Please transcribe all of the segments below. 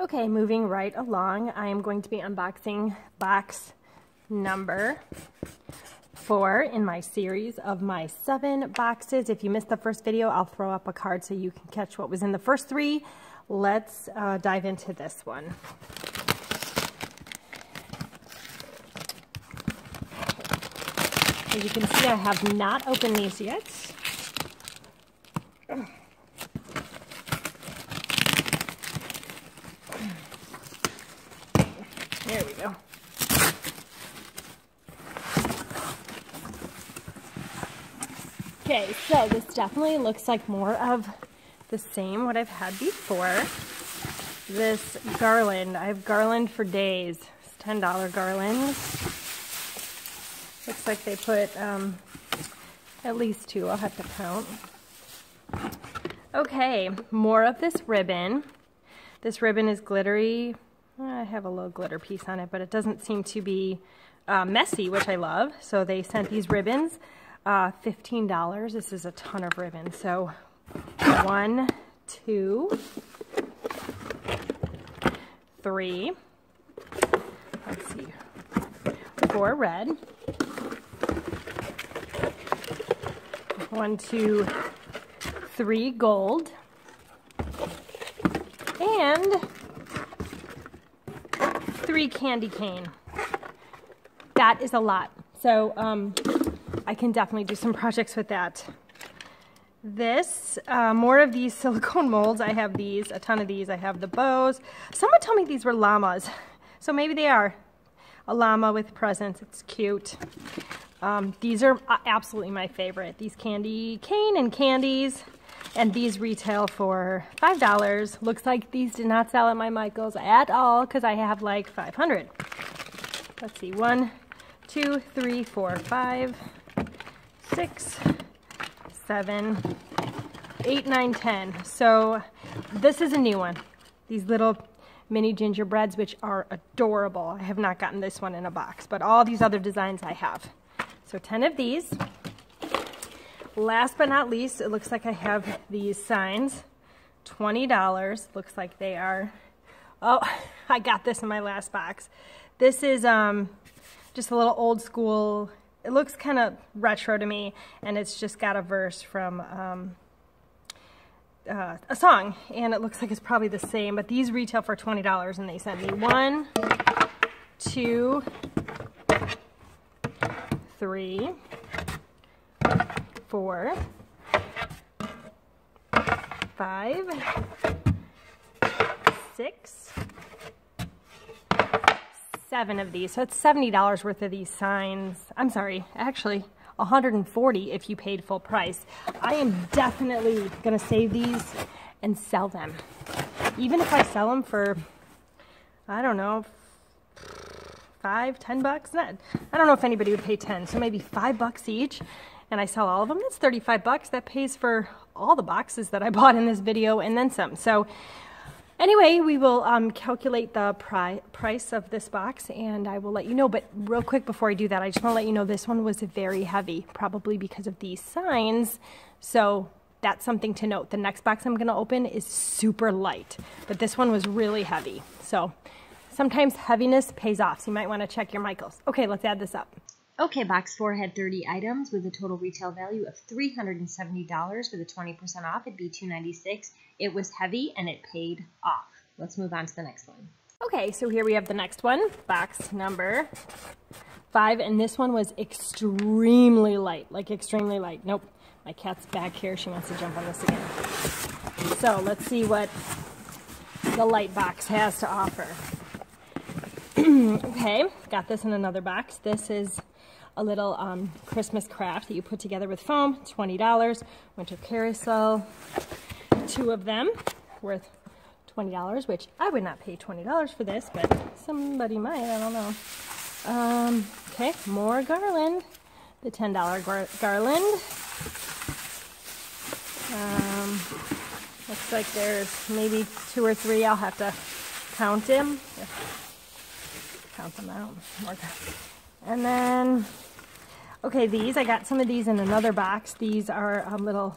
Okay, moving right along, I am going to be unboxing box number 4 in my series of my 7 boxes. If you missed the first video, I'll throw up a card so you can catch what was in the first 3. Let's dive into this one. As you can see, I have not opened these yet. There we go. Okay, so this definitely looks like more of the same what I've had before. This garland, I have garland for days. It's $10 garland. Looks like they put at least 2, I'll have to count. Okay, more of this ribbon. This ribbon is glittery. I have a little glitter piece on it, but it doesn't seem to be messy, which I love. So they sent these ribbons, $15. This is a ton of ribbon. So 1, 2, 3, let's see, 4 red, 1, 2, 3 gold, and 3 candy cane. That is a lot. So I can definitely do some projects with that. This, more of these silicone molds. I have these, a ton of these. I have the bows. Someone told me these were llamas. So maybe they are. A llama with presents. It's cute. These are absolutely my favorite. These candy cane and candies. And these retail for $5. Looks like these did not sell at my Michael's at all because I have like 500. Let's see, 1, 2, 3, 4, 5, 6, 7, 8, 9, 10. So this is a new one. These little mini gingerbreads, which are adorable. I have not gotten this one in a box, but all these other designs I have. So 10 of these. Last but not least, it looks like I have these signs, $20. Looks like they are, oh, I got this in my last box. This is just a little old school, it looks kind of retro to me, and it's just got a verse from a song, and it looks like it's probably the same, but these retail for $20, and they sent me 1, 2, 3, 4, 5, 6, 7 of these. So it's $70 worth of these signs. I'm sorry, actually $140 if you paid full price. I am definitely gonna save these and sell them. Even if I sell them for, I don't know, $5, $10. I don't know if anybody would pay 10, so maybe $5 each. And I sell all of them, that's $35. That pays for all the boxes that I bought in this video and then some. So anyway, we will calculate the price of this box and I will let you know. But real quick before I do that, I just want to let you know this one was very heavy, probably because of these signs. So that's something to note. The next box I'm going to open is super light, but this one was really heavy. So sometimes heaviness pays off, so you might want to check your Michaels. Okay, let's add this up. Okay, box 4 had 30 items with a total retail value of $370. With a 20% off, it'd be $296. It was heavy and it paid off. Let's move on to the next one. Okay, so here we have the next one, box number 5, and this one was extremely light, like extremely light. Nope, my cat's back here. She wants to jump on this again. So let's see what the light box has to offer. Okay, got this in another box. This is a little Christmas craft that you put together with foam, $20. Winter carousel, 2 of them, worth $20, which I would not pay $20 for this, but somebody might, I don't know. Okay, more garland, the $10 garland. Looks like there's maybe 2 or 3, I'll have to count them. Count them out. And then, okay, these, I got some of these in another box. These are little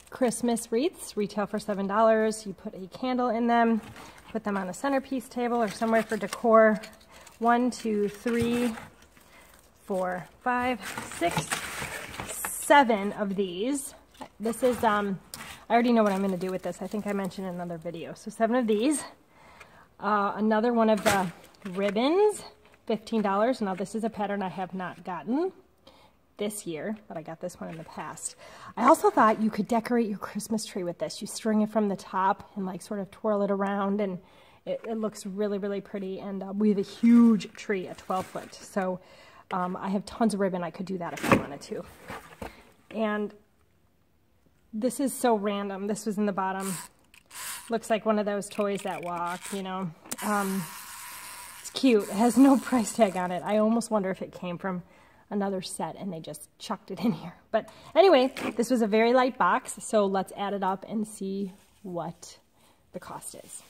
Christmas wreaths, retail for $7. You put a candle in them. put them on a centerpiece table or somewhere for decor. 1, 2, 3, 4, 5, 6, 7 of these. This is, I already know what I'm going to do with this. I think I mentioned in another video. So 7 of these. Another one of the ribbons, $15. Now this is a pattern I have not gotten this year, but I got this one in the past. I also thought you could decorate your Christmas tree with this. You string it from the top and like sort of twirl it around, and it looks really, really pretty. And we have a huge tree, a 12-foot. So I have tons of ribbon. I could do that if I wanted to. And this is so random. This was in the bottom. Looks like one of those toys that walk, you know. It's cute. It has no price tag on it. I almost wonder if it came from another set and they just chucked it in here. But anyway, this was a very light box, so let's add it up and see what the cost is.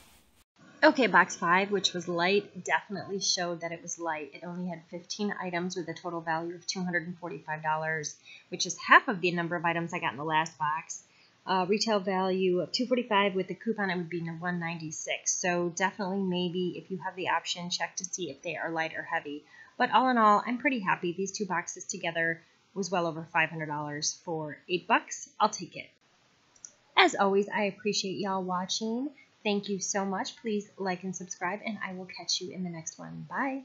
Okay, box 5, which was light, definitely showed that it was light. It only had 15 items with a total value of $245, which is half of the number of items I got in the last box. Retail value of $245 with the coupon, it would be $196. So definitely, maybe if you have the option, check to see if they are light or heavy. But all in all, I'm pretty happy. These 2 boxes together was well over $500 for $8. I'll take it. As always, I appreciate y'all watching. Thank you so much. Please like and subscribe, and I will catch you in the next one. Bye.